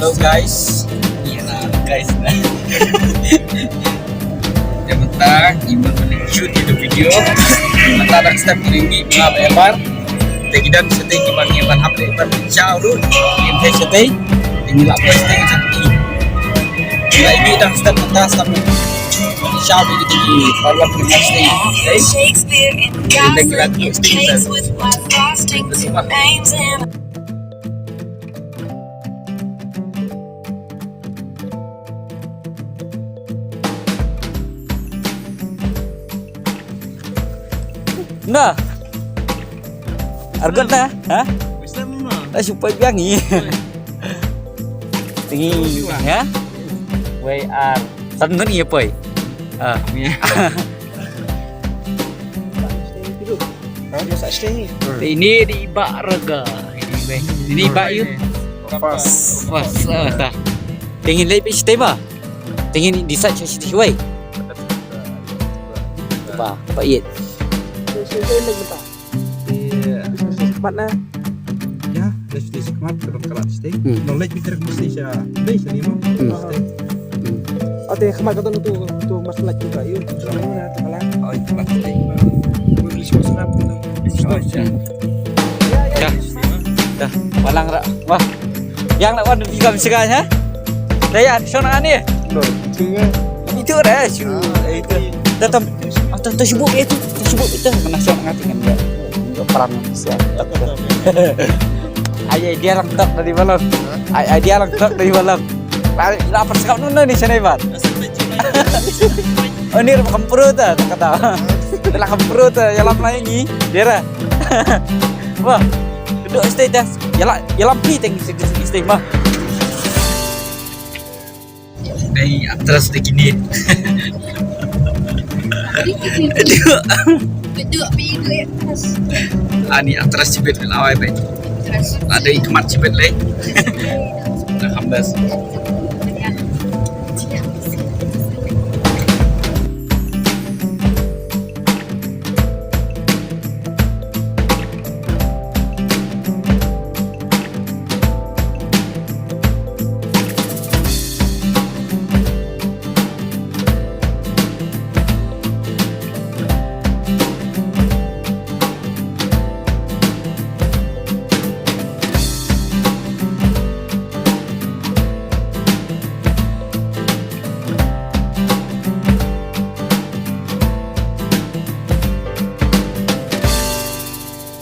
Halo guys. Iya guys. Yang mentang ibu menuju di video. Mata ada step tinggi mengap lebar. Tegidan setting iman iman hap lebar jauh dulu. Ini setting. Ini lah posting cantik. Bila ini dah step mata step. Jauh di tinggi. Kalau posting, guys. Ini lagi posting. Terima. Nah, argot na, ha? Supaya biangi. Tinggi, ya? Way ar, satu ni apa? Ini di ibak rega, ini ibak you. Pas, tak. Tinggi lebih stable. Tinggi di saja sih, way. Apa iya? Kemat na. Ya, dari kemat ke kelat stay. Knowledge bicara mesti saya. Deh sini mah. Ate kemat kata tu masalah juga yuk. Mana kalah? Oh, itu pasti. English masalah pun. Ya. Dah, walang rak. Wah. Yang nak waduh tiga misalkan ha? Daya, sana ni. Itu dah, itu. Tetap atau tersibuk itu kena syok ngatin kan enggak perang siap. Ayah dia lengkap dari malam. Ayah dia lengkap dari malam. Lapar sekali nuna nih sana ibat. Oh ini rekam perut kata. Rekam perut ya lama ini dia. Wah. Duduk stay dah. Ya lampi tinggi stay mah. Dari atas begini. Beduk bidu ya atas. Ani atas cibet lawai baik. Ada ikmat cibet leh. Dah 15.